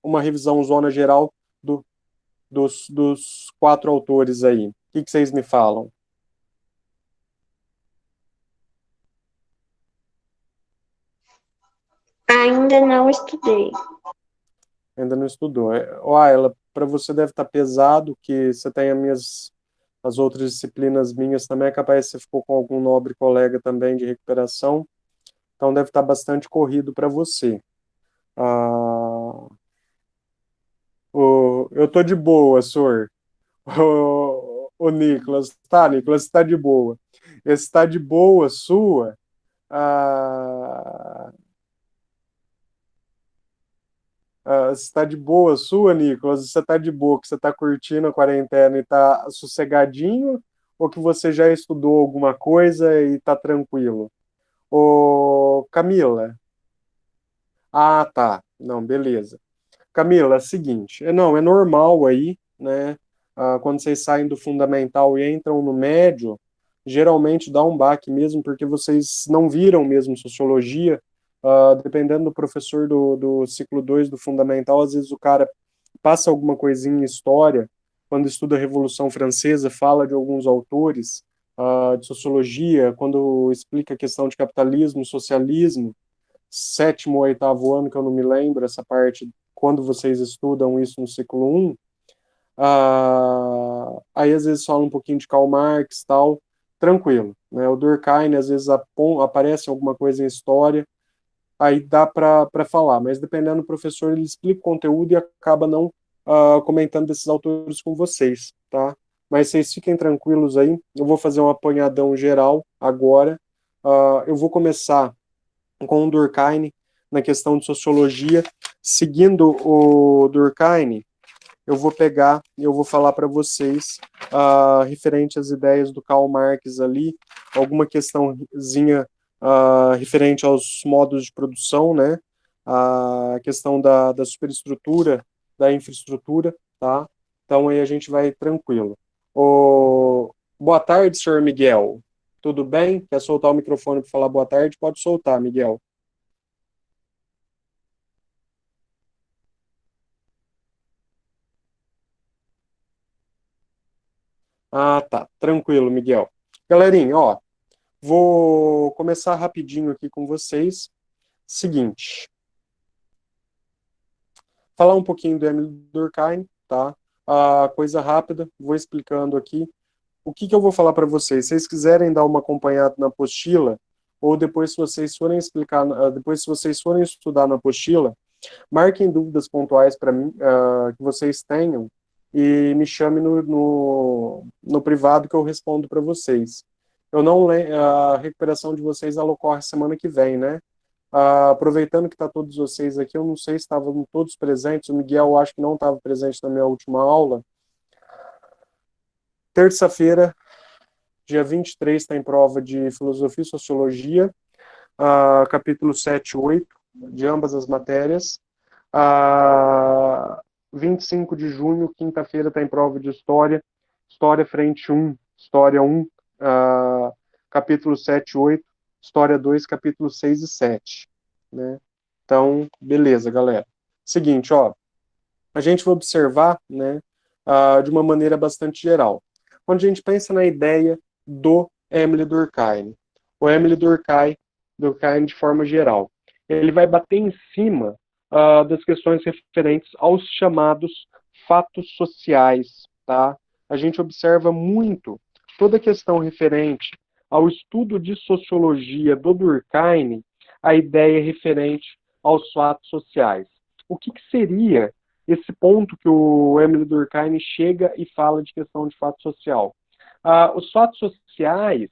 uma revisão zona geral dos quatro autores aí. O que vocês me falam? Ainda não estudei. Ainda não estudou. Ela para você deve estar pesado, que você tem as outras disciplinas minhas também, é capaz que você ficou com algum nobre colega também de recuperação, então deve estar bastante corrido para você. Ah, eu tô de boa, senhor. O Nicolas, tá, Nicolas, está de boa. Esse está de boa sua. Ah, você está de boa sua, Nicolas? Você está de boa, que você está curtindo a quarentena e está sossegadinho? Ou que você já estudou alguma coisa e está tranquilo? Ô, Camila. Ah, tá. Não, beleza. Camila, é o seguinte, não, é normal aí, né? Quando vocês saem do fundamental e entram no médio, geralmente dá um baque mesmo, porque vocês não viram mesmo sociologia. Dependendo do professor do ciclo 2 do fundamental, às vezes o cara passa alguma coisinha em história, quando estuda a Revolução Francesa, fala de alguns autores, de sociologia, quando explica a questão de capitalismo, socialismo, sétimo ou oitavo ano, que eu não me lembro, essa parte, quando vocês estudam isso no ciclo um, aí às vezes fala um pouquinho de Karl Marx e tal, tranquilo. Né? O Durkheim, às vezes aparece alguma coisa em história, aí dá para falar, mas dependendo do professor, ele explica o conteúdo e acaba não comentando desses autores com vocês, tá? Mas vocês fiquem tranquilos aí, eu vou fazer um apanhadão geral agora. Eu vou começar com o Durkheim na questão de sociologia. Seguindo o Durkheim, eu vou pegar e eu vou falar para vocês referente às ideias do Karl Marx ali, alguma questãozinha referente aos modos de produção, né? A questão da superestrutura, da infraestrutura, tá? Então aí a gente vai tranquilo. Boa tarde, senhor Miguel. Tudo bem? Quer soltar o microfone para falar boa tarde? Pode soltar, Miguel. Ah, tá. Tranquilo, Miguel. Galerinha, ó, vou começar rapidinho aqui com vocês. Seguinte, falar um pouquinho do Emile Durkheim, tá? Coisa rápida, vou explicando aqui. O que que eu vou falar para vocês? Se vocês quiserem dar uma acompanhada na apostila, ou depois se vocês forem explicar, depois se vocês forem estudar na apostila, marquem dúvidas pontuais para mim, que vocês tenham, e me chame no privado que eu respondo para vocês. Eu não A recuperação de vocês ela ocorre semana que vem, né? Aproveitando que está todos vocês aqui, eu não sei se estavam todos presentes, o Miguel eu acho que não estava presente na minha última aula. Terça-feira, dia 23, está em prova de Filosofia e Sociologia, capítulo 7 e 8, de ambas as matérias. 25 de junho, quinta-feira, está em prova de História, História Frente 1, História 1, capítulo 7 e 8, História 2, capítulo 6 e 7. Né? Então, beleza, galera. Seguinte, ó, a gente vai observar, né, de uma maneira bastante geral. Quando a gente pensa na ideia do Emile Durkheim, o Emile Durkheim de forma geral, ele vai bater em cima das questões referentes aos chamados fatos sociais, tá? A gente observa muito toda a questão referente ao estudo de sociologia do Durkheim, a ideia referente aos fatos sociais. O que seria esse ponto que o Emile Durkheim chega e fala de questão de fato social? Os fatos sociais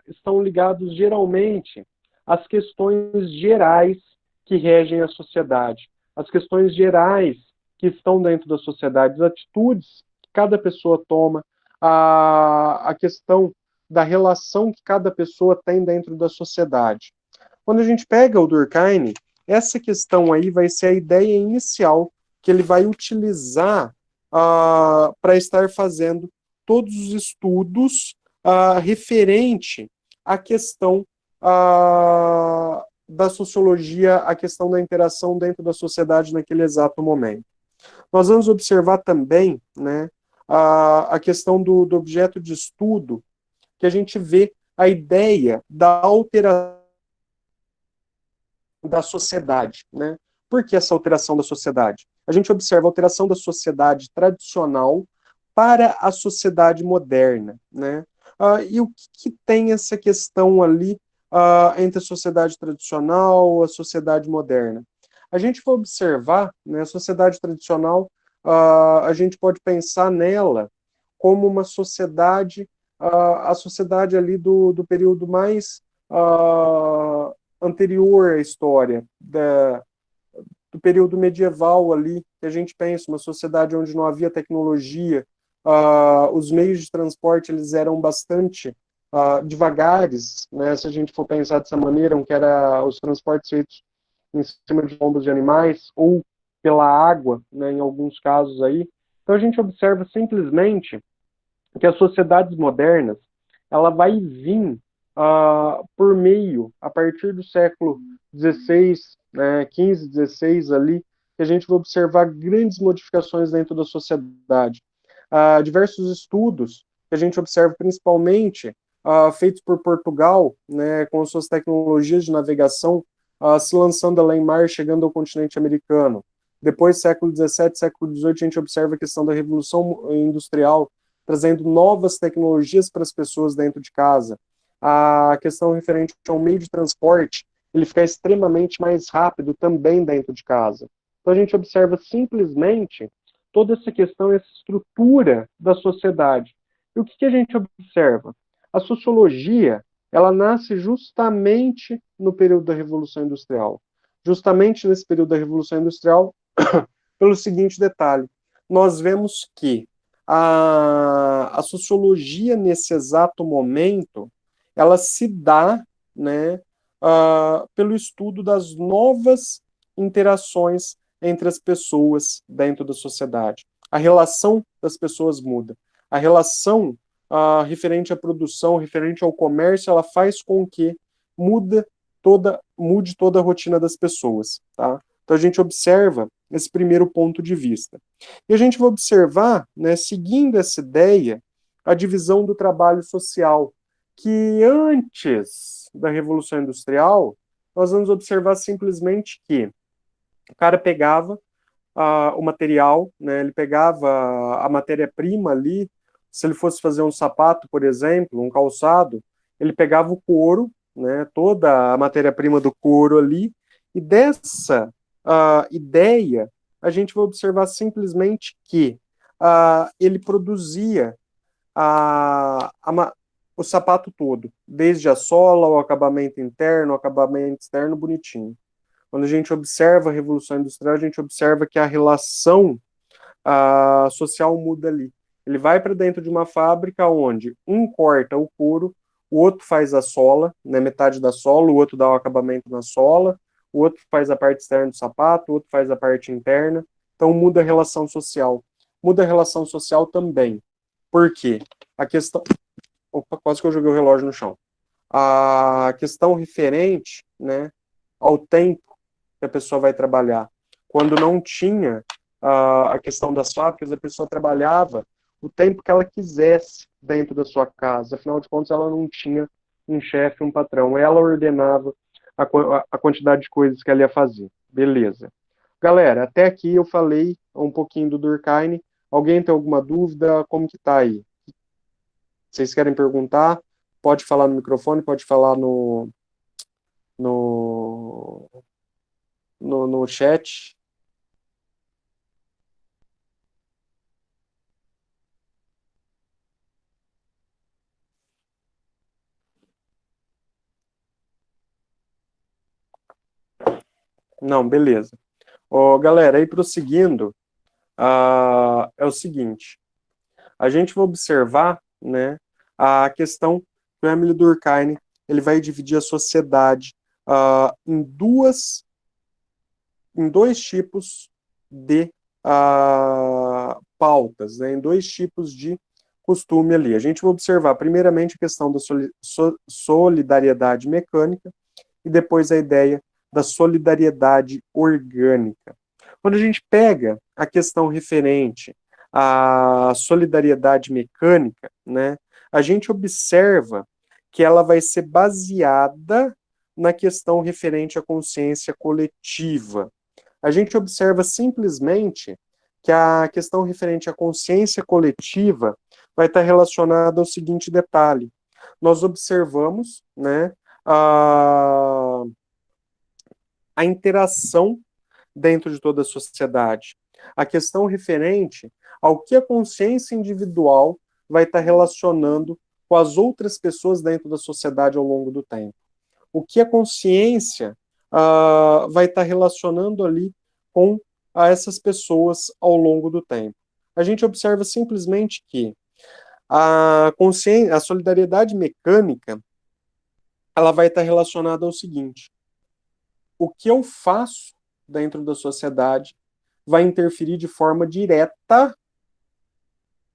estão ligados geralmente às questões gerais que regem a sociedade, as questões gerais que estão dentro da sociedade, as atitudes que cada pessoa toma, a questão da relação que cada pessoa tem dentro da sociedade. Quando a gente pega o Durkheim, essa questão aí vai ser a ideia inicial que ele vai utilizar para estar fazendo todos os estudos referente à questão da sociologia a questão da interação dentro da sociedade naquele exato momento. Nós vamos observar também, né, a questão do objeto de estudo, que a gente vê a ideia da alteração da sociedade, né? Por que essa alteração da sociedade? A gente observa a alteração da sociedade tradicional para a sociedade moderna, né? E o que tem essa questão ali entre a sociedade tradicional e a sociedade moderna? A gente vai observar, né, a sociedade tradicional, a gente pode pensar nela como uma sociedade, a sociedade ali do período mais anterior à história, do período medieval ali, que a gente pensa, uma sociedade onde não havia tecnologia, os meios de transporte eles eram bastante devagares, né, se a gente for pensar dessa maneira, que era os transportes feitos em cima de lombos de animais, ou pela água, né, em alguns casos aí. Então a gente observa simplesmente que as sociedades modernas, ela vai vir por meio, a partir do século XVI, né, 15, 16 ali, que a gente vai observar grandes modificações dentro da sociedade. Diversos estudos que a gente observa principalmente feitos por Portugal, né, com suas tecnologias de navegação, se lançando além mar, chegando ao continente americano. Depois, século XVII, século XVIII, a gente observa a questão da Revolução Industrial, trazendo novas tecnologias para as pessoas dentro de casa. A questão referente ao meio de transporte, ele fica extremamente mais rápido também dentro de casa. Então a gente observa simplesmente toda essa questão, essa estrutura da sociedade. E o que a gente observa? A sociologia, ela nasce justamente no período da Revolução Industrial. Justamente nesse período da Revolução Industrial, pelo seguinte detalhe, nós vemos que a sociologia, nesse exato momento, ela se dá, né, pelo estudo das novas interações entre as pessoas dentro da sociedade. A relação das pessoas muda. A relação referente à produção, referente ao comércio, ela faz com que mude toda a rotina das pessoas. Tá? Então a gente observa esse primeiro ponto de vista. E a gente vai observar, né, seguindo essa ideia, a divisão do trabalho social, que antes da Revolução Industrial, nós vamos observar simplesmente que o cara pegava o material, né, ele pegava a matéria-prima ali, se ele fosse fazer um sapato, por exemplo, um calçado, ele pegava o couro, né, toda a matéria-prima do couro ali, e dessa ideia, a gente vai observar simplesmente que ele produzia o sapato todo, desde a sola, o acabamento interno, o acabamento externo, bonitinho. Quando a gente observa a Revolução Industrial, a gente observa que a relação social muda ali. Ele vai para dentro de uma fábrica onde um corta o couro, o outro faz a sola, né, metade da sola, o outro dá o acabamento na sola, o outro faz a parte externa do sapato, o outro faz a parte interna. Então muda a relação social. Muda a relação social também. Por quê? A questão... Opa, quase que eu joguei o relógio no chão. A questão referente, né, ao tempo que a pessoa vai trabalhar. Quando não tinha a questão das fábricas, a pessoa trabalhava o tempo que ela quisesse dentro da sua casa. Afinal de contas, ela não tinha um chefe, um patrão. Ela ordenava a quantidade de coisas que ela ia fazer. Beleza. Galera, até aqui eu falei um pouquinho do Durkheim. Alguém tem alguma dúvida? Como que tá aí? Vocês querem perguntar? Pode falar no microfone, pode falar no, no chat. Não, beleza. Galera, aí prosseguindo, é o seguinte, a gente vai observar, né, a questão que o Emile Durkheim ele vai dividir a sociedade em dois tipos de pautas, né, em dois tipos de costume ali. A gente vai observar, primeiramente, a questão da solidariedade mecânica e depois a ideia da solidariedade orgânica. Quando a gente pega a questão referente à solidariedade mecânica, né, a gente observa que ela vai ser baseada na questão referente à consciência coletiva. A gente observa simplesmente que a questão referente à consciência coletiva vai estar relacionada ao seguinte detalhe. Nós observamos, né, a interação dentro de toda a sociedade. A questão referente ao que a consciência individual vai estar relacionando com as outras pessoas dentro da sociedade ao longo do tempo. O que a consciência vai estar relacionando ali com essas pessoas ao longo do tempo. A gente observa simplesmente que a solidariedade mecânica, ela vai estar relacionada ao seguinte: o que eu faço dentro da sociedade vai interferir de forma direta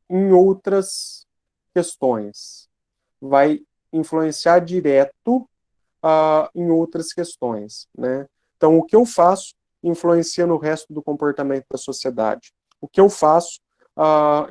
em outras questões, vai influenciar direto em outras questões, né? Então, o que eu faço influencia no resto do comportamento da sociedade. O que eu faço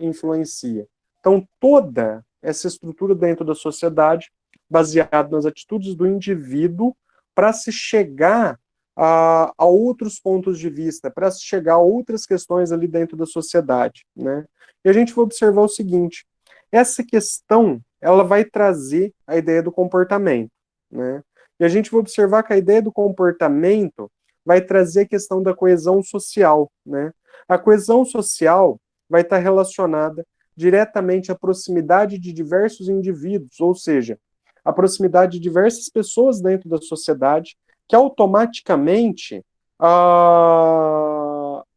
influencia. Então, toda essa estrutura dentro da sociedade, baseada nas atitudes do indivíduo, para se chegar a outros pontos de vista, para se chegar a outras questões ali dentro da sociedade, né? E a gente vai observar o seguinte: essa questão, ela vai trazer a ideia do comportamento, né? E a gente vai observar que a ideia do comportamento vai trazer a questão da coesão social, né? A coesão social vai estar relacionada diretamente à proximidade de diversos indivíduos, ou seja, a proximidade de diversas pessoas dentro da sociedade que automaticamente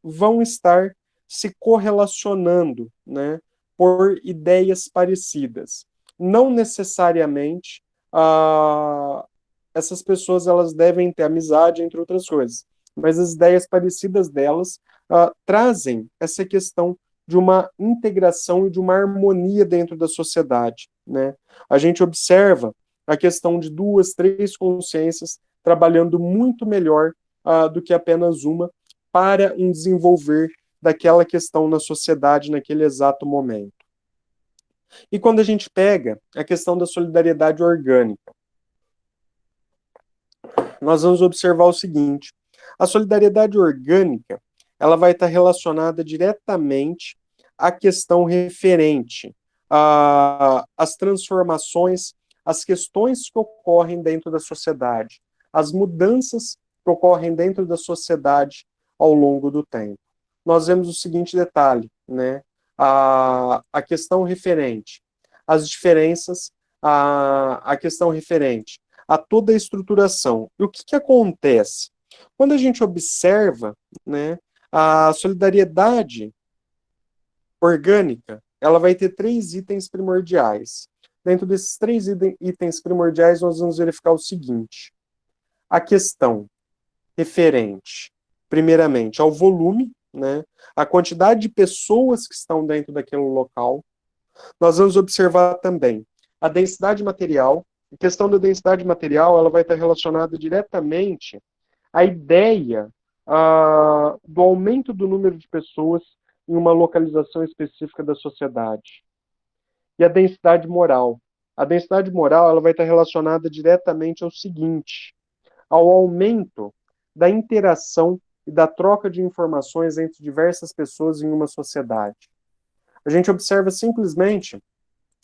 vão estar se correlacionando, né, por ideias parecidas. Não necessariamente essas pessoas elas devem ter amizade, entre outras coisas, mas as ideias parecidas delas trazem essa questão de uma integração e de uma harmonia dentro da sociedade, né? A gente observa a questão de 2, 3 consciências trabalhando muito melhor do que apenas uma para um desenvolver daquela questão na sociedade naquele exato momento. E quando a gente pega a questão da solidariedade orgânica, nós vamos observar o seguinte: a solidariedade orgânica, ela vai estar relacionada diretamente à questão referente às transformações, às questões que ocorrem dentro da sociedade, as mudanças que ocorrem dentro da sociedade ao longo do tempo. Nós vemos o seguinte detalhe, né? A questão referente às diferenças, a questão referente a toda a estruturação. E o que acontece? Quando a gente observa, né, a solidariedade orgânica, ela vai ter 3 itens primordiais. Dentro desses 3 itens primordiais, nós vamos verificar o seguinte: a questão referente, primeiramente, ao volume, né, a quantidade de pessoas que estão dentro daquele local. Nós vamos observar também a densidade material. A questão da densidade material, ela vai estar relacionada diretamente à ideia do aumento do número de pessoas em uma localização específica da sociedade. E a densidade moral. A densidade moral, ela vai estar relacionada diretamente ao seguinte: ao aumento da interação e da troca de informações entre diversas pessoas em uma sociedade. A gente observa simplesmente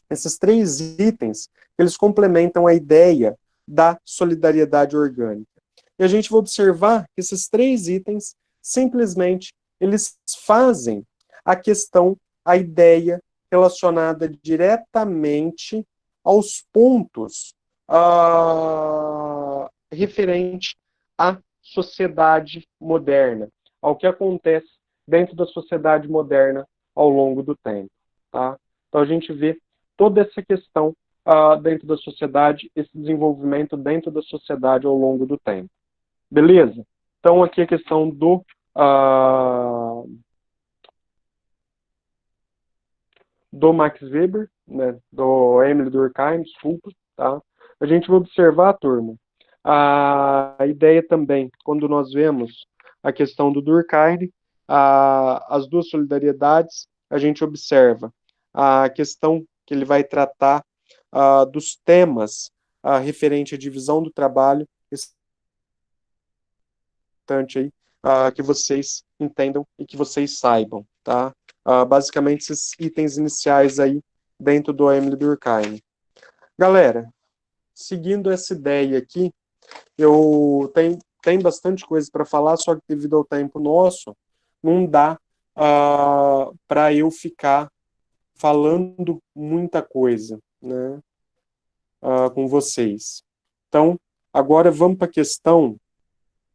esses 3 itens, eles complementam a ideia da solidariedade orgânica. E a gente vai observar que esses 3 itens, simplesmente, eles fazem a questão, a ideia relacionada diretamente aos pontos referente à sociedade moderna, ao que acontece dentro da sociedade moderna ao longo do tempo. Tá? Então a gente vê toda essa questão dentro da sociedade, esse desenvolvimento dentro da sociedade ao longo do tempo. Beleza? Então aqui a questão do Max Weber, né, do Emile Durkheim, desculpa, tá? A gente vai observar, turma, A ideia também, quando nós vemos a questão do Durkheim, as duas solidariedades, a gente observa a questão que ele vai tratar dos temas referente à divisão do trabalho, importante aí, que vocês entendam e que vocês saibam, tá? Basicamente, esses itens iniciais aí dentro do Emile Durkheim. Galera, seguindo essa ideia aqui, eu tenho bastante coisa para falar, só que devido ao tempo nosso, não dá para eu ficar falando muita coisa, né, com vocês. Então, agora vamos para a questão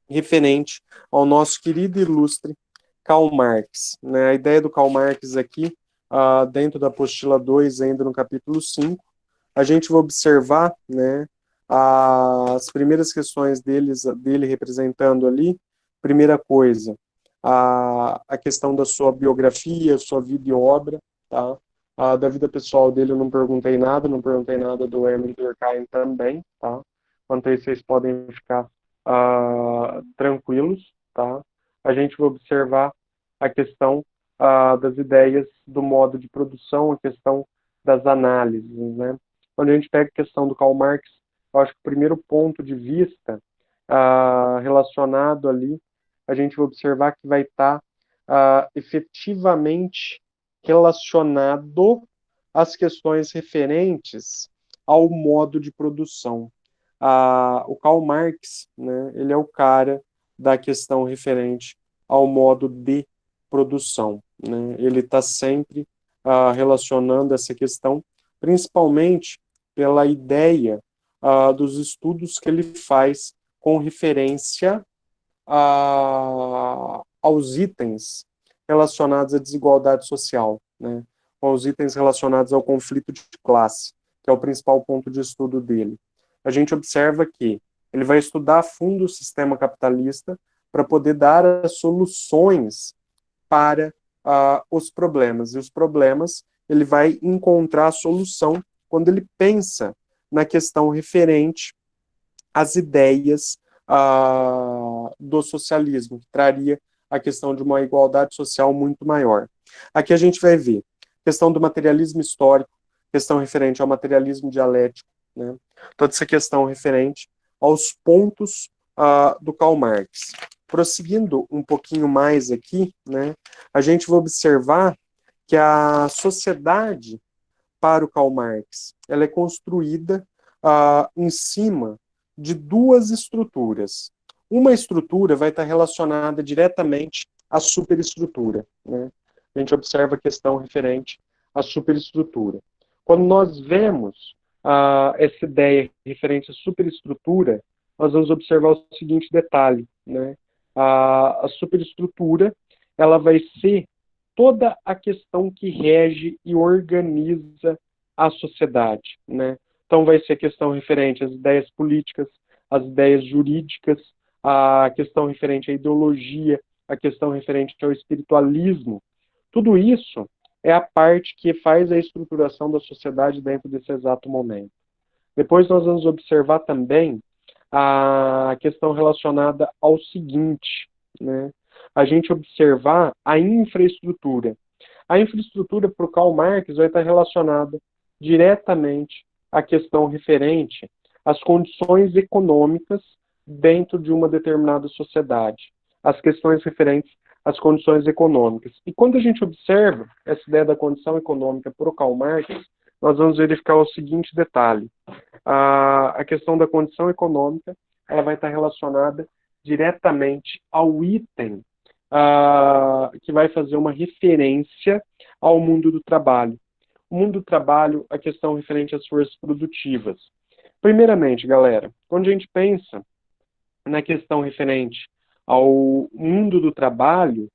referente ao nosso querido e ilustre Karl Marx, né? A ideia do Karl Marx aqui, dentro da apostila 2, ainda no capítulo 5, a gente vai observar, né, as primeiras questões dele representando ali. Primeira coisa, a questão da sua biografia, sua vida e obra, tá? Da vida pessoal dele eu não perguntei nada, não perguntei nada do Emile Durkheim também, tá? Quanto a isso, vocês podem ficar tranquilos, tá? A gente vai observar a questão das ideias do modo de produção, a questão das análises, né? Quando a gente pega a questão do Karl Marx, eu acho que o primeiro ponto de vista relacionado ali, a gente vai observar que vai estar efetivamente relacionado às questões referentes ao modo de produção. O Karl Marx, né, ele é o cara da questão referente ao modo de produção, né? Ele está sempre relacionando essa questão, principalmente pela ideia dos estudos que ele faz com referência aos itens relacionados à desigualdade social, né? Aos itens relacionados ao conflito de classe, que é o principal ponto de estudo dele. A gente observa que ele vai estudar a fundo o sistema capitalista para poder dar as soluções para os problemas. E os problemas, ele vai encontrar a solução quando ele pensa na questão referente às ideias do socialismo, que traria a questão de uma igualdade social muito maior. Aqui a gente vai ver questão do materialismo histórico, questão referente ao materialismo dialético, né? Toda essa questão referente aos pontos do Karl Marx. Prosseguindo um pouquinho mais aqui, né, a gente vai observar que a sociedade para o Karl Marx ela é construída em cima de duas estruturas. Uma estrutura vai estar relacionada diretamente à superestrutura, né? A gente observa a questão referente à superestrutura. Quando nós vemos essa ideia referente à superestrutura, nós vamos observar o seguinte detalhe, né? A superestrutura ela vai ser toda a questão que rege e organiza a sociedade, né? Então vai ser a questão referente às ideias políticas, às ideias jurídicas, a questão referente à ideologia, a questão referente ao espiritualismo. Tudo isso é a parte que faz a estruturação da sociedade dentro desse exato momento. Depois nós vamos observar também a questão relacionada ao seguinte, né? A gente observar a infraestrutura. A infraestrutura para o Karl Marx vai estar relacionada diretamente à questão referente às condições econômicas dentro de uma determinada sociedade. As questões referentes às condições econômicas. E quando a gente observa essa ideia da condição econômica para o Karl Marx, nós vamos verificar o seguinte detalhe. A questão da condição econômica ela vai estar relacionada diretamente ao item que vai fazer uma referência ao mundo do trabalho. O mundo do trabalho, a questão referente às forças produtivas. Primeiramente, galera, quando a gente pensa na questão referente ao mundo do trabalho,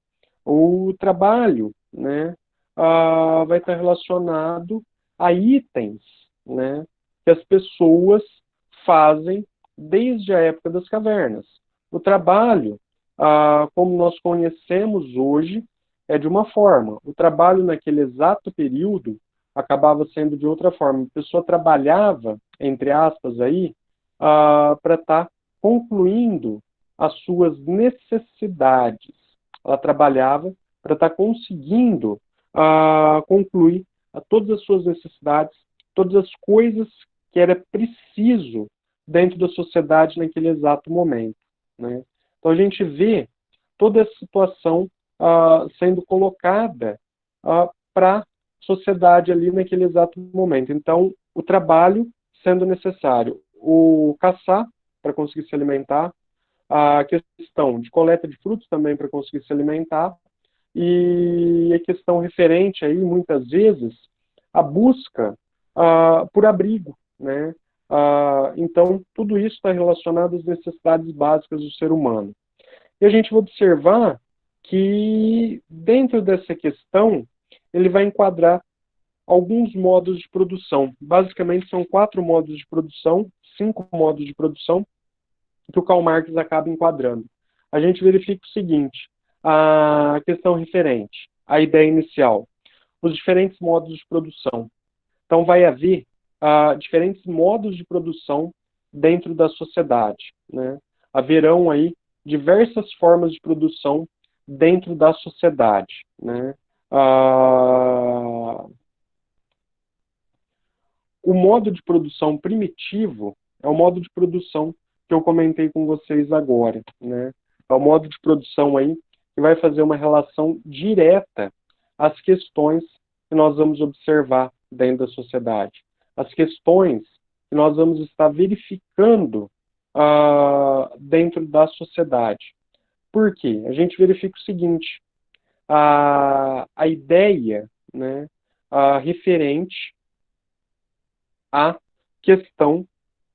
o trabalho, né, vai estar relacionado a itens, né, que as pessoas fazem desde a época das cavernas. O trabalho, como nós conhecemos hoje, é de uma forma. O trabalho naquele exato período acabava sendo de outra forma. A pessoa trabalhava, entre aspas, aí, para estar concluindo as suas necessidades. Ela trabalhava para estar conseguindo concluir todas as suas necessidades, todas as coisas que era preciso dentro da sociedade naquele exato momento, né? Então a gente vê toda essa situação sendo colocada para a sociedade ali naquele exato momento. Então, o trabalho sendo necessário, o caçar para conseguir se alimentar, a questão de coleta de frutos também para conseguir se alimentar, e a questão referente aí, muitas vezes, a busca por abrigo, né? Então, tudo isso está relacionado às necessidades básicas do ser humano. E a gente vai observar que, dentro dessa questão, ele vai enquadrar alguns modos de produção. Basicamente, são 4 modos de produção, 5 modos de produção, que o Karl Marx acaba enquadrando. A gente verifica o seguinte, a questão referente, a ideia inicial, os diferentes modos de produção. Então, vai haver diferentes modos de produção dentro da sociedade, né? Haverão aí diversas formas de produção dentro da sociedade, né? O modo de produção primitivo é o modo de produção que eu comentei com vocês agora, né? É o modo de produção aí que vai fazer uma relação direta às questões que nós vamos observar dentro da sociedade, as questões que nós vamos estar verificando dentro da sociedade. Por quê? A gente verifica o seguinte, a ideia, né, referente à questão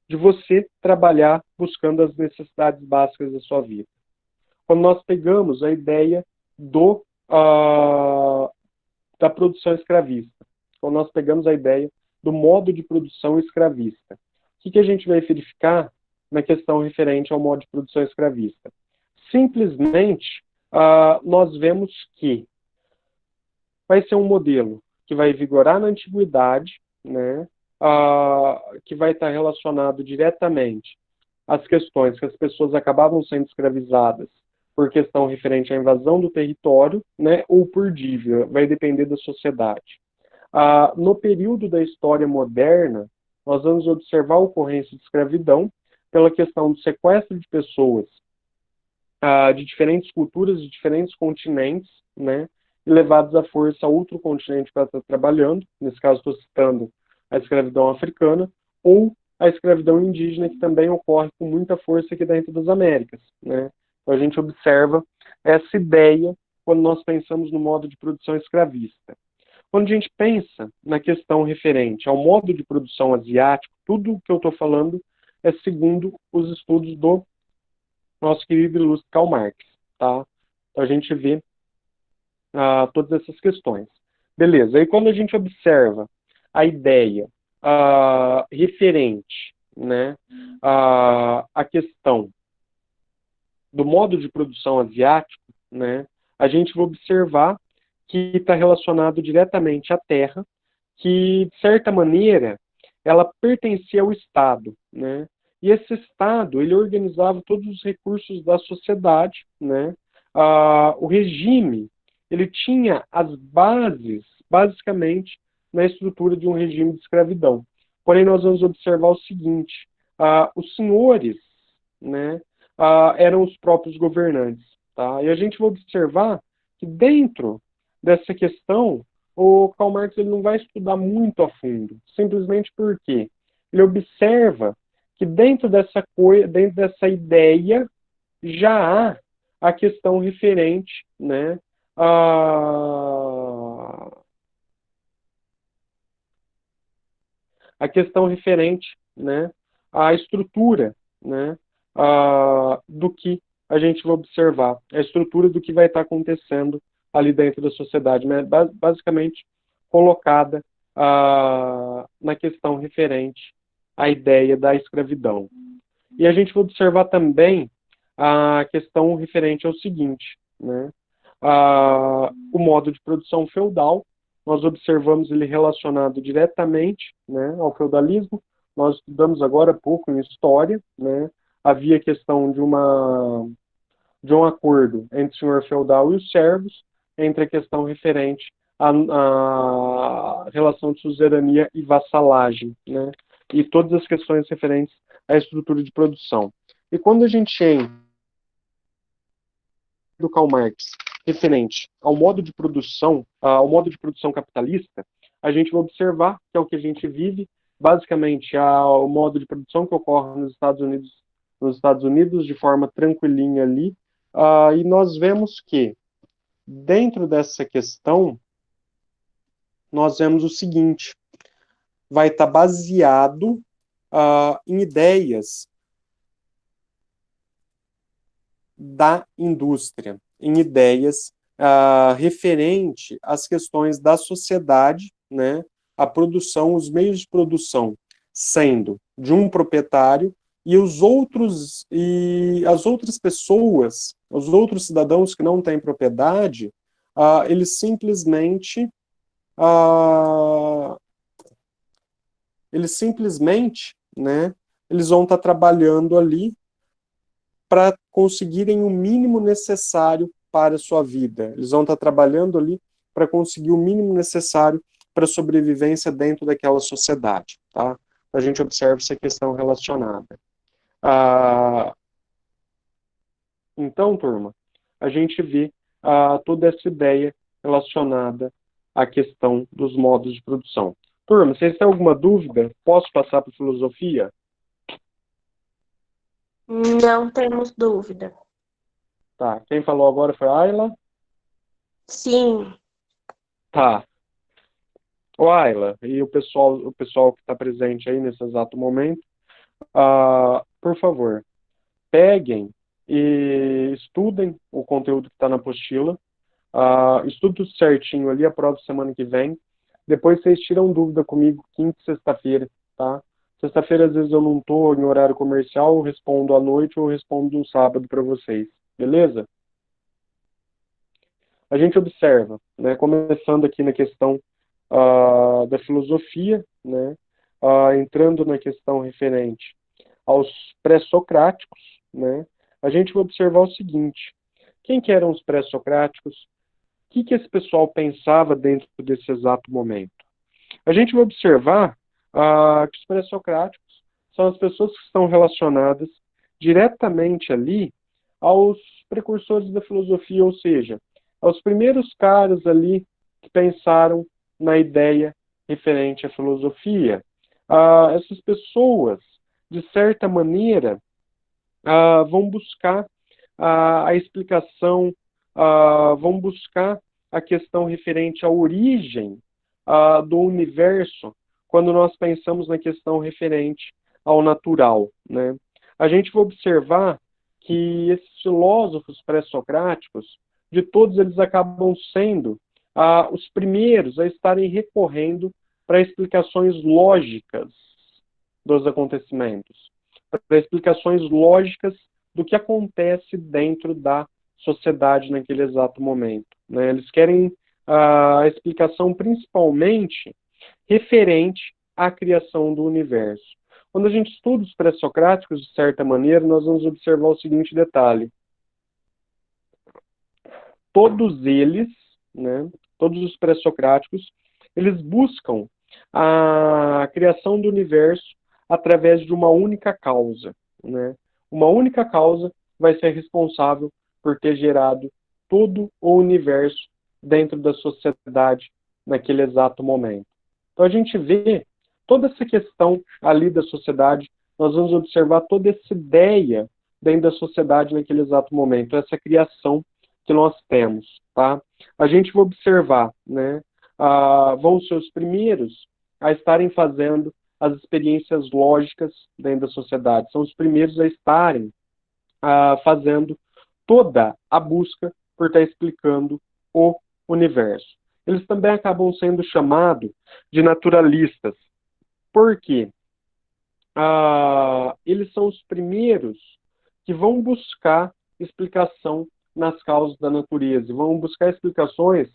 de você trabalhar buscando as necessidades básicas da sua vida. Quando nós pegamos a ideia da produção escravista, quando nós pegamos a ideia do modo de produção escravista, o que a gente vai verificar na questão referente ao modo de produção escravista? Simplesmente, nós vemos que vai ser um modelo que vai vigorar na antiguidade, né, que vai estar relacionado diretamente às questões que as pessoas acabavam sendo escravizadas por questão referente à invasão do território, né, ou por dívida, vai depender da sociedade. No período da história moderna, nós vamos observar a ocorrência de escravidão pela questão do sequestro de pessoas de diferentes culturas, de diferentes continentes, né, e levados à força a outro continente para estar trabalhando, nesse caso estou citando a escravidão africana, ou a escravidão indígena, que também ocorre com muita força aqui dentro das Américas, né. Então a gente observa essa ideia quando nós pensamos no modo de produção escravista. Quando a gente pensa na questão referente ao modo de produção asiático, tudo o que eu estou falando é segundo os estudos do nosso querido ilustre Karl Marx, tá? Então a gente vê todas essas questões. Beleza, aí quando a gente observa a ideia referente, né, a questão do modo de produção asiático, né, a gente vai observar que está relacionado diretamente à terra, que, de certa maneira, ela pertencia ao Estado, né? E esse Estado, ele organizava todos os recursos da sociedade, né? O regime, ele tinha as bases, basicamente, na estrutura de um regime de escravidão. Porém, nós vamos observar o seguinte, os senhores, né, eram os próprios governantes, tá? E a gente vai observar que dentro dessa questão, o Karl Marx ele não vai estudar muito a fundo, simplesmente porque ele observa que dentro dessa ideia já há a questão referente, né, a questão referente, né, à estrutura, né, do que a gente vai observar, a estrutura do que vai estar acontecendo ali dentro da sociedade, né, basicamente colocada na questão referente à ideia da escravidão. E a gente vai observar também a questão referente ao seguinte, né, o modo de produção feudal, nós observamos ele relacionado diretamente, né, ao feudalismo, nós estudamos agora há pouco em história, né, havia a questão de um acordo entre o senhor feudal e os servos, entre a questão referente à relação de suzerania e vassalagem, né? E todas as questões referentes à estrutura de produção. E quando a gente entra do Karl Marx referente ao modo de produção capitalista, a gente vai observar que é o que a gente vive, basicamente, o modo de produção que ocorre nos Estados Unidos de forma tranquilinha ali, e nós vemos que, dentro dessa questão, nós vemos o seguinte, vai estar baseado em ideias da indústria, em ideias referente às questões da sociedade, né, a produção, os meios de produção sendo de um proprietário e as outras pessoas, os outros cidadãos que não têm propriedade, eles simplesmente uh, né, eles vão estar trabalhando ali para conseguirem o mínimo necessário para a sua vida. Eles vão estar trabalhando ali para conseguir o mínimo necessário para a sobrevivência dentro daquela sociedade. Tá? A gente observa essa questão relacionada. Então, turma, a gente vê toda essa ideia relacionada à questão dos modos de produção. Turma, vocês têm alguma dúvida? Posso passar para a filosofia? Não temos dúvida. Tá. Quem falou agora foi a Ayla? Sim. Tá. Ô, Ayla, e o pessoal que está presente aí nesse exato momento, por favor, peguem e estudem o conteúdo que está na apostila, estudem tudo certinho ali, a prova semana que vem, depois vocês tiram dúvida comigo quinta e sexta-feira, tá? Sexta-feira, às vezes, eu não estou em horário comercial, eu respondo à noite ou respondo no sábado para vocês, beleza? A gente observa, né, começando aqui na questão da filosofia, né, entrando na questão referente aos pré-socráticos, né, a gente vai observar o seguinte: quem que eram os pré-socráticos? O que esse pessoal pensava dentro desse exato momento? A gente vai observar que os pré-socráticos são as pessoas que estão relacionadas diretamente ali aos precursores da filosofia, ou seja, aos primeiros caras ali que pensaram na ideia referente à filosofia. Essas pessoas, de certa maneira, vão buscar a explicação, vão buscar a questão referente à origem do universo quando nós pensamos na questão referente ao natural, né? A gente vai observar que esses filósofos pré-socráticos, de todos eles acabam sendo os primeiros a estarem recorrendo para explicações lógicas dos acontecimentos, para explicações lógicas do que acontece dentro da sociedade naquele exato momento, né? Eles querem a explicação principalmente referente à criação do universo. Quando a gente estuda os pré-socráticos, de certa maneira, nós vamos observar o seguinte detalhe. Todos eles, né, todos os pré-socráticos, eles buscam a criação do universo através de uma única causa, né? Uma única causa vai ser responsável por ter gerado todo o universo dentro da sociedade naquele exato momento. Então a gente vê toda essa questão ali da sociedade, nós vamos observar toda essa ideia dentro da sociedade naquele exato momento, essa criação que nós temos, tá? A gente vai observar, né? Vão ser os primeiros a estarem fazendo as experiências lógicas dentro da sociedade, são os primeiros a estarem fazendo toda a busca por estar explicando o universo. Eles também acabam sendo chamados de naturalistas. Por quê? Eles são os primeiros que vão buscar explicação nas causas da natureza, vão buscar explicações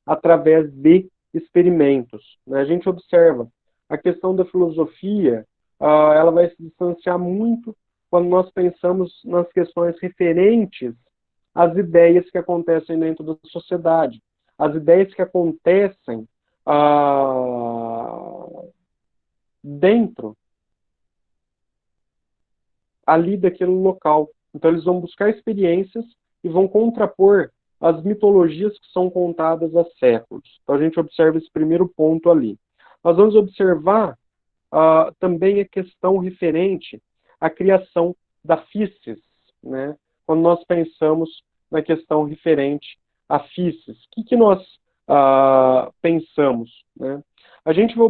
através de experimentos, né? A gente observa a questão da filosofia, ela vai se distanciar muito quando nós pensamos nas questões referentes às ideias que acontecem dentro da sociedade, as ideias que acontecem dentro ali daquele local. Então eles vão buscar experiências e vão contrapor as mitologias que são contadas há séculos. Então a gente observa esse primeiro ponto ali. Nós vamos observar também a questão referente à criação da físis, né? Quando nós pensamos na questão referente à físis, o que nós pensamos, né? A gente vai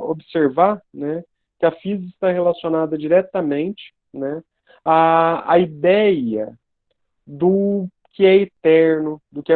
observar, né, que a física está relacionada diretamente, né, à ideia do que é eterno, do que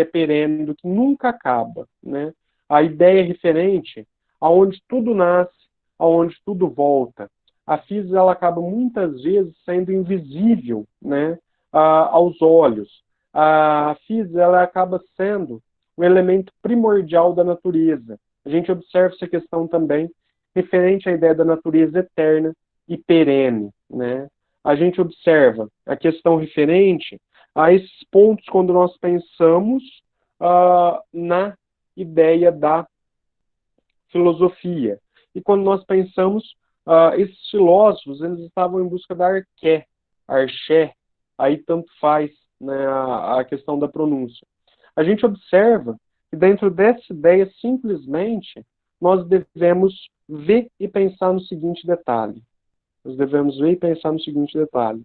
é perene, do que nunca acaba, né? A ideia referente aonde tudo nasce, aonde tudo volta. A física ela acaba muitas vezes sendo invisível, né, aos olhos. A física ela acaba sendo um elemento primordial da natureza. A gente observa essa questão também referente à ideia da natureza eterna e perene, né? A gente observa a questão referente a esses pontos quando nós pensamos na ideia da filosofia. E quando nós pensamos, esses filósofos, eles estavam em busca da arché, aí tanto faz, né, a questão da pronúncia. A gente observa que dentro dessa ideia, simplesmente, nós devemos ver e pensar no seguinte detalhe. Nós devemos ver e pensar no seguinte detalhe.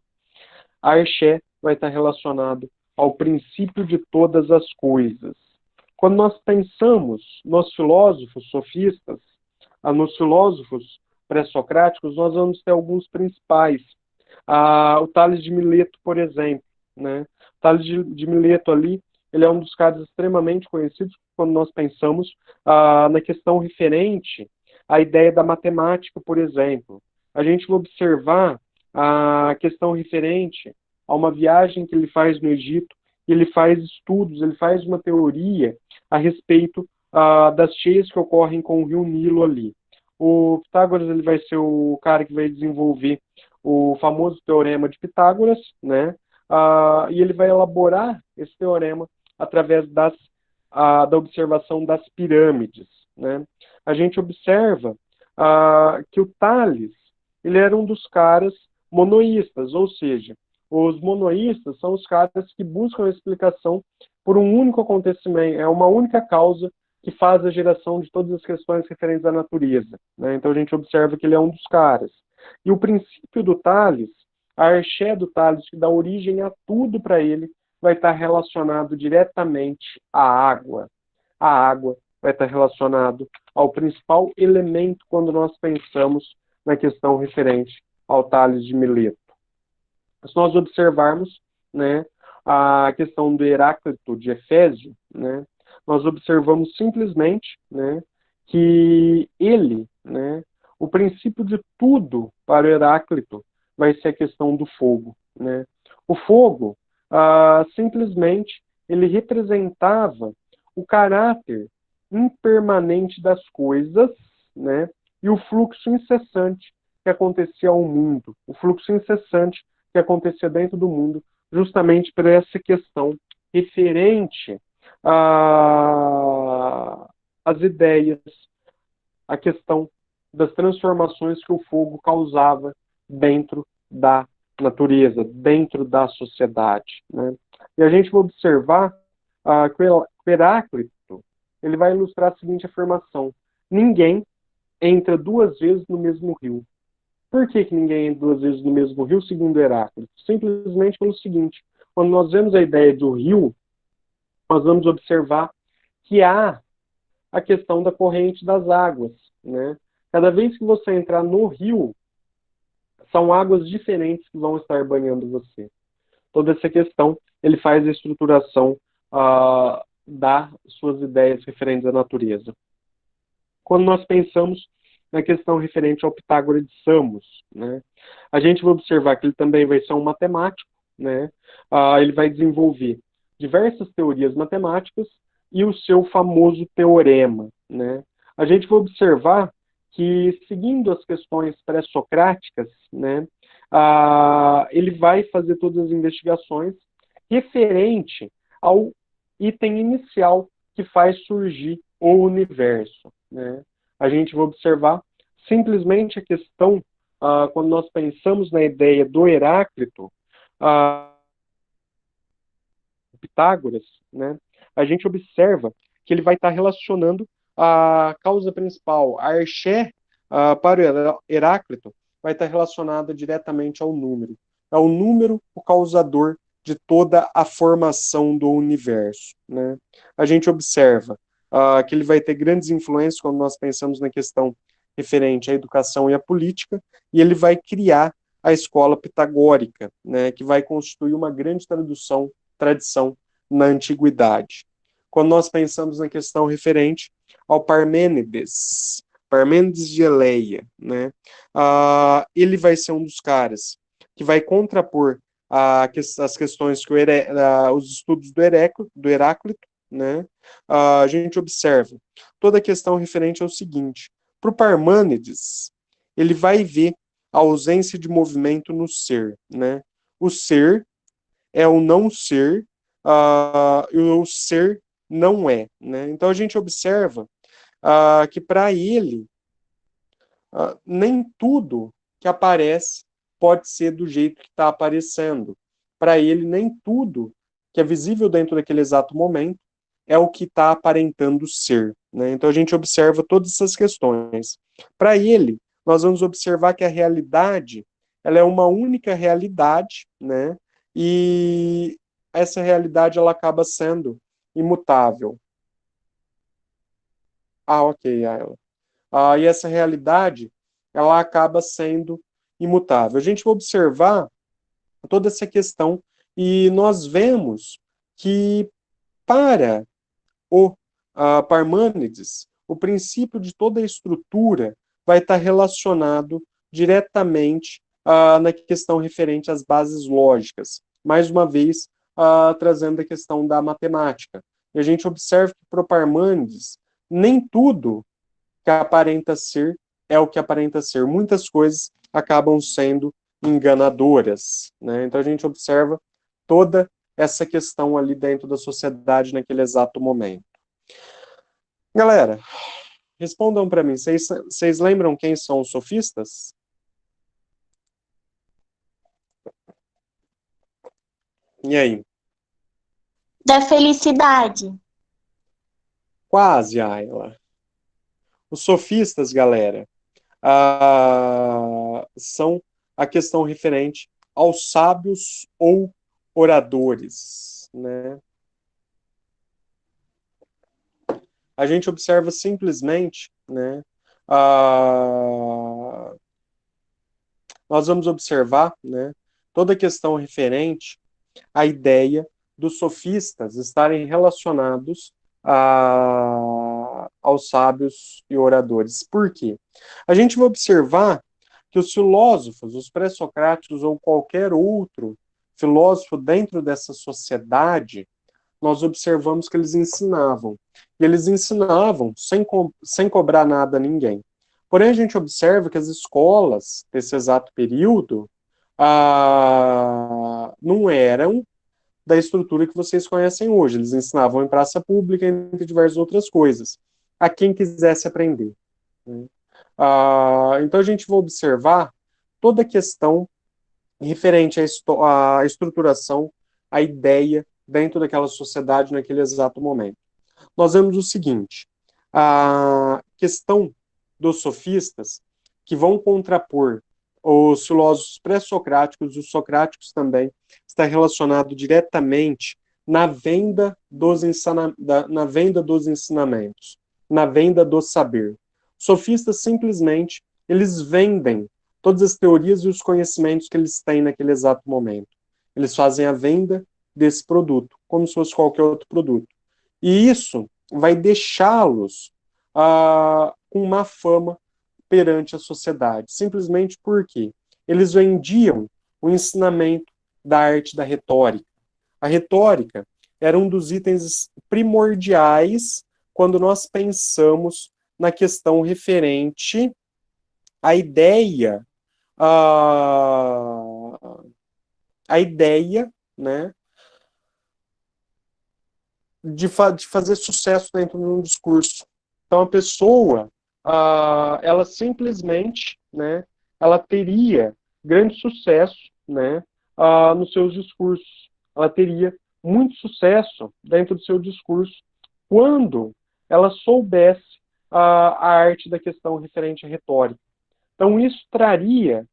A arché vai estar relacionado ao princípio de todas as coisas. Quando nós pensamos nos filósofos sofistas, nos filósofos pré-socráticos, nós vamos ter alguns principais. O Tales de Mileto, por exemplo, né? O Tales de Mileto ali, ele é um dos caras extremamente conhecidos quando nós pensamos na questão referente à ideia da matemática, por exemplo. A gente vai observar a questão referente a uma viagem que ele faz no Egito, ele faz estudos, ele faz uma teoria a respeito das cheias que ocorrem com o rio Nilo ali. O Pitágoras ele vai ser o cara que vai desenvolver o famoso teorema de Pitágoras, né? E ele vai elaborar esse teorema através da observação das pirâmides, né? A gente observa que o Tales ele era um dos caras monoístas, ou seja, os monoístas são os caras que buscam a explicação por um único acontecimento, é uma única causa que faz a geração de todas as questões referentes à natureza, né? Então a gente observa que ele é um dos caras. E o princípio do Tales, a arché do Tales, que dá origem a tudo para ele, vai estar relacionado diretamente à água. A água vai estar relacionado ao principal elemento quando nós pensamos na questão referente ao Tales de Mileto. Se nós observarmos, né, a questão do Heráclito de Efésio, né, nós observamos simplesmente, né, que ele, né, o princípio de tudo para o Heráclito vai ser a questão do fogo, né? O fogo, simplesmente, ele representava o caráter impermanente das coisas, né, e o fluxo incessante que acontecia ao mundo, o fluxo incessante que acontecia dentro do mundo, justamente por essa questão referente às ideias, a questão das transformações que o fogo causava dentro da natureza, dentro da sociedade, né? E a gente vai observar que o Heráclito ele vai ilustrar a seguinte afirmação: ninguém entra duas vezes no mesmo rio. Por que ninguém entra duas vezes no mesmo rio, segundo Heráclito? Simplesmente pelo seguinte: quando nós vemos a ideia do rio, nós vamos observar que há a questão da corrente das águas, né? Cada vez que você entrar no rio, são águas diferentes que vão estar banhando você. Toda essa questão, ele faz a estruturação das suas ideias referentes à natureza. Quando nós pensamos na questão referente ao Pitágoras de Samos, né, a gente vai observar que ele também vai ser um matemático, né, ele vai desenvolver diversas teorias matemáticas e o seu famoso teorema, né. A gente vai observar que, seguindo as questões pré-socráticas, né, ele vai fazer todas as investigações referente ao item inicial que faz surgir o universo, né? A gente vai observar simplesmente a questão, quando nós pensamos na ideia do Heráclito, Pitágoras, né? A gente observa que ele vai estar relacionando a causa principal, a arché, para o Heráclito, vai estar relacionada diretamente ao número. É o número o causador de toda a formação do universo, né? A gente observa que ele vai ter grandes influências quando nós pensamos na questão referente à educação e à política, e ele vai criar a escola pitagórica, né, que vai constituir uma grande tradição na antiguidade. Quando nós pensamos na questão referente ao Parmênides de Eleia, né, ele vai ser um dos caras que vai contrapor as questões que os estudos do Heráclito, né, a gente observa toda a questão referente ao seguinte: para o Parmênides, ele vai ver a ausência de movimento no ser, né? O ser é o não ser, e o ser não é, né? Então a gente observa que para ele nem tudo que aparece pode ser do jeito que está aparecendo. Para ele nem tudo que é visível dentro daquele exato momento é o que está aparentando ser, né? Então a gente observa todas essas questões. Para ele, nós vamos observar que a realidade, ela é uma única realidade, né? E essa realidade, ela acaba sendo imutável. Ok, Ayla. E essa realidade, ela acaba sendo imutável. A gente vai observar toda essa questão e nós vemos que para o Parmênides, o princípio de toda a estrutura vai estar relacionado diretamente na questão referente às bases lógicas. Mais uma vez, trazendo a questão da matemática. E a gente observa que para o Parmênides, nem tudo que aparenta ser é o que aparenta ser. Muitas coisas acabam sendo enganadoras, né? Então a gente observa toda essa questão ali dentro da sociedade naquele exato momento. Galera, respondam para mim, vocês lembram quem são os sofistas? E aí? Da felicidade. Quase, Ayla. Os sofistas, galera, são a questão referente aos sábios ou oradores, né? A gente observa simplesmente, né? Nós vamos observar, né? Toda a questão referente à ideia dos sofistas estarem relacionados aos sábios e oradores. Por quê? A gente vai observar que os filósofos, os pré-socráticos ou qualquer outro filósofo dentro dessa sociedade, nós observamos que eles ensinavam. E eles ensinavam sem cobrar nada a ninguém. Porém, a gente observa que as escolas desse exato período não eram da estrutura que vocês conhecem hoje. Eles ensinavam em praça pública, entre diversas outras coisas, a quem quisesse aprender, né? Então a gente vai observar toda a questão referente à estruturação, à ideia dentro daquela sociedade naquele exato momento. Nós vemos o seguinte: a questão dos sofistas, que vão contrapor os filósofos pré-socráticos, os socráticos também, está relacionado diretamente na venda dos ensinamentos, na venda do saber. Sofistas simplesmente, eles vendem todas as teorias e os conhecimentos que eles têm naquele exato momento. Eles fazem a venda desse produto, como se fosse qualquer outro produto. E isso vai deixá-los com má fama perante a sociedade, simplesmente porque eles vendiam o ensinamento da arte da retórica. A retórica era um dos itens primordiais quando nós pensamos na questão referente à ideia a ideia, né, de fazer sucesso dentro de um discurso. Então, a pessoa, ela simplesmente, né, ela teria grande sucesso, né, nos seus discursos. Ela teria muito sucesso dentro do seu discurso quando ela soubesse a arte da questão referente à retórica. Então, isso traria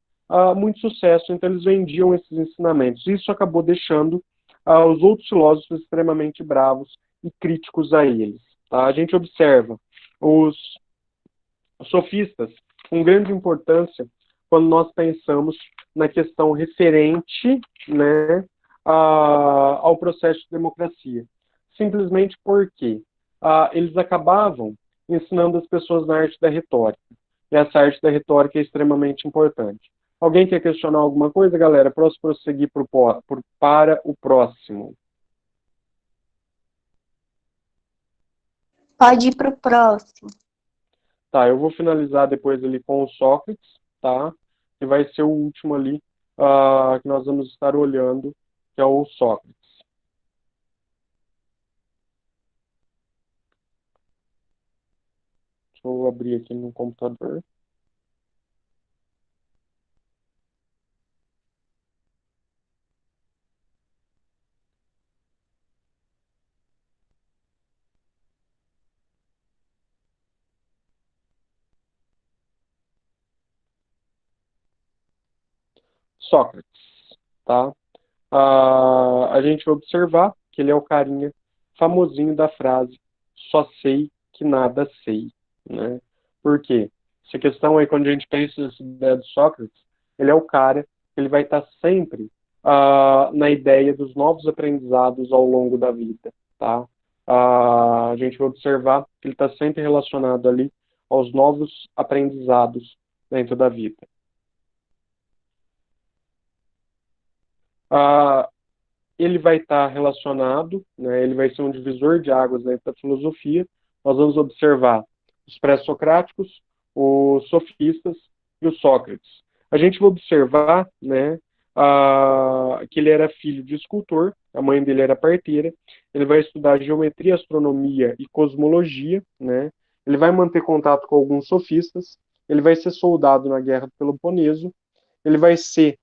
muito sucesso. Então, eles vendiam esses ensinamentos. Isso acabou deixando os outros filósofos extremamente bravos e críticos a eles. Tá? A gente observa os sofistas com grande importância quando nós pensamos na questão referente, né, ao processo de democracia. Simplesmente porque eles acabavam ensinando as pessoas na arte da retórica. E essa arte da retórica é extremamente importante. Alguém quer questionar alguma coisa, galera? Posso prosseguir para o próximo. Pode ir para o próximo. Tá, eu vou finalizar depois ali com o Sócrates, tá? Que vai ser o último ali que nós vamos estar olhando, que é o Sócrates. Deixa eu abrir aqui no computador. Sócrates, tá? A gente vai observar que ele é o carinha famosinho da frase só sei que nada sei, né? Por quê? Essa questão aí, quando a gente pensa nessa ideia do Sócrates, ele é o cara que ele vai estar sempre na ideia dos novos aprendizados ao longo da vida, tá? A gente vai observar que ele está sempre relacionado ali aos novos aprendizados dentro da vida. Ele vai estar relacionado, né, ele vai ser um divisor de águas dentro da filosofia. Nós vamos observar os pré-socráticos, os sofistas e o Sócrates. A gente vai observar, né, que ele era filho de escultor, a mãe dele era parteira, ele vai estudar geometria, astronomia e cosmologia, né, ele vai manter contato com alguns sofistas, ele vai ser soldado na Guerra do Peloponeso, ele vai ser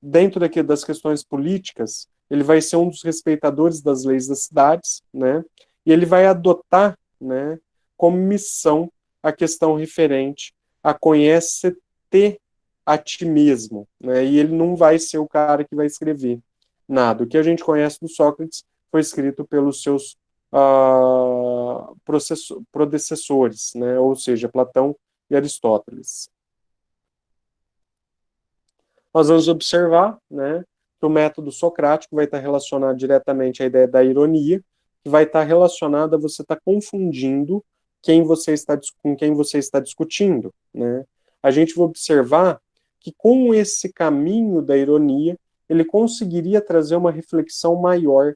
dentro das questões políticas, ele vai ser um dos respeitadores das leis das cidades, né? E ele vai adotar, né, como missão a questão referente a conhece-te a ti mesmo, né? E ele não vai ser o cara que vai escrever nada. O que a gente conhece do Sócrates foi escrito pelos seus predecessores, né? Ou seja, Platão e Aristóteles. Nós vamos observar, né, que o método socrático vai estar relacionado diretamente à ideia da ironia, que vai estar relacionada a você estar confundindo com quem você está discutindo, né? A gente vai observar que com esse caminho da ironia, ele conseguiria trazer uma reflexão maior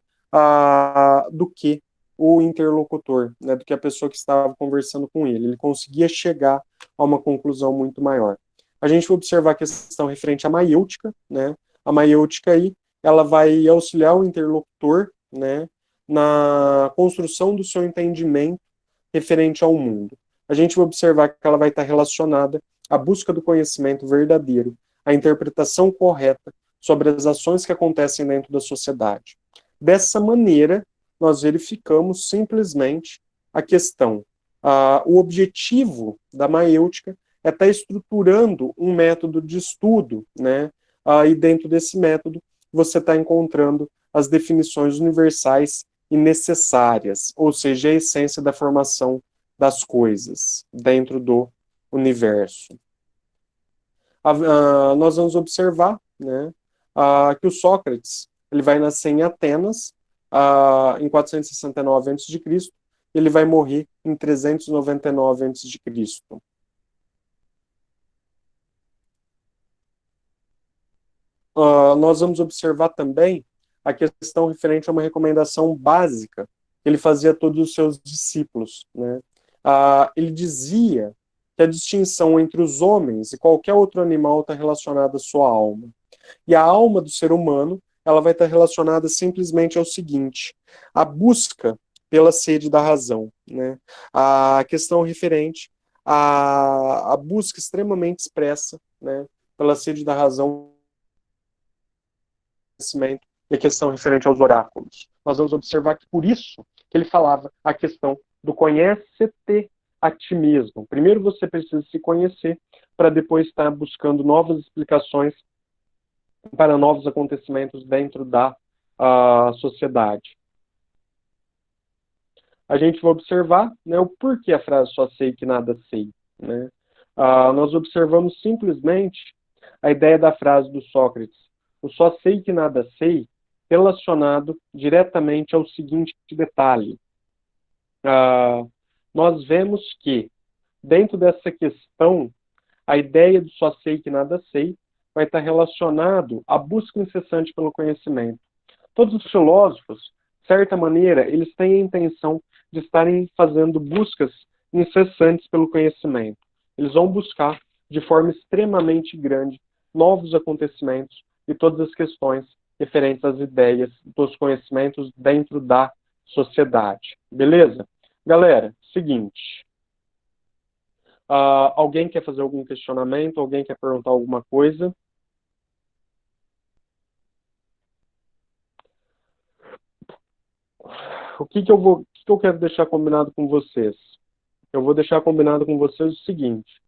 do que o interlocutor, né, do que a pessoa que estava conversando com ele. Ele conseguia chegar a uma conclusão muito maior. A gente vai observar a questão referente à maiêutica, né? A maiêutica aí, ela vai auxiliar o interlocutor, né, na construção do seu entendimento referente ao mundo. A gente vai observar que ela vai estar relacionada à busca do conhecimento verdadeiro, à interpretação correta sobre as ações que acontecem dentro da sociedade. Dessa maneira, nós verificamos simplesmente a questão. O objetivo da maiêutica é estar estruturando um método de estudo, né? E dentro desse método, você está encontrando as definições universais e necessárias, ou seja, a essência da formação das coisas dentro do universo. Nós vamos observar, né, que o Sócrates ele vai nascer em Atenas em 469 a.C., ele vai morrer em 399 a.C. Nós vamos observar também a questão referente a uma recomendação básica que ele fazia a todos os seus discípulos, né? Ele dizia que a distinção entre os homens e qualquer outro animal está relacionada à sua alma. E a alma do ser humano, ela vai estar relacionada simplesmente ao seguinte: a busca pela sede da razão, né? A questão referente à busca extremamente expressa, né, pela sede da razão, conhecimento, e a questão referente aos oráculos. Nós vamos observar que por isso que ele falava a questão do conhece-te a ti mesmo. Primeiro você precisa se conhecer para depois estar buscando novas explicações para novos acontecimentos dentro da sociedade. A gente vai observar, né, o porquê a frase só sei que nada sei. Né? Nós observamos simplesmente a ideia da frase do Sócrates: o só sei que nada sei, relacionado diretamente ao seguinte detalhe. Nós vemos que, dentro dessa questão, a ideia do só sei que nada sei vai estar relacionado à busca incessante pelo conhecimento. Todos os filósofos, de certa maneira, eles têm a intenção de estarem fazendo buscas incessantes pelo conhecimento. Eles vão buscar, de forma extremamente grande, novos acontecimentos e todas as questões referentes às ideias dos conhecimentos dentro da sociedade. Beleza? Galera, seguinte. Alguém quer fazer algum questionamento? Alguém quer perguntar alguma coisa? O que eu quero deixar combinado com vocês? Eu vou deixar combinado com vocês o seguinte: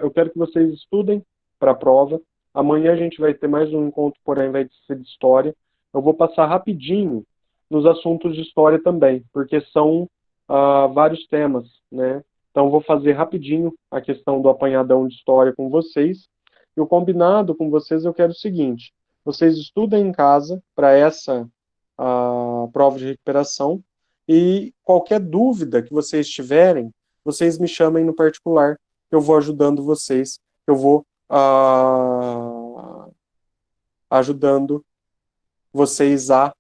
eu quero que vocês estudem para a prova. Amanhã a gente vai ter mais um encontro, porém vai ser de história. Eu vou passar rapidinho nos assuntos de história também, porque são vários temas, né? Então vou fazer rapidinho a questão do apanhadão de história com vocês. E o combinado com vocês, eu quero o seguinte: vocês estudem em casa para essa prova de recuperação, e qualquer dúvida que vocês tiverem, vocês me chamem no particular, eu vou ajudando vocês, eu vou ajudando vocês a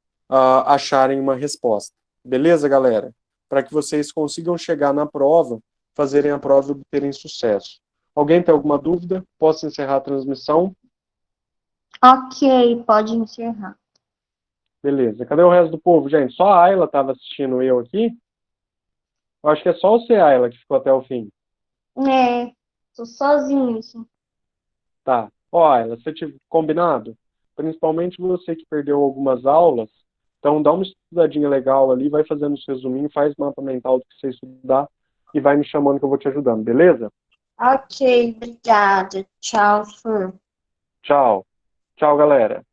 acharem uma resposta. Beleza, galera? Para que vocês consigam chegar na prova, fazerem a prova e obterem sucesso. Alguém tem alguma dúvida? Posso encerrar a transmissão? Ok, pode encerrar. Beleza. Cadê o resto do povo, gente? Só a Ayla estava assistindo eu aqui? Eu acho que é só você, Ayla, que ficou até o fim. Tô sozinho, assim. Tá. Ó, Ayla, você tinha combinado? Principalmente você que perdeu algumas aulas, então dá uma estudadinha legal ali, vai fazendo os resuminhos, faz mapa mental do que você estudar e vai me chamando que eu vou te ajudando, beleza? Ok, obrigada. Tchau, Fur. Tchau. Tchau, galera.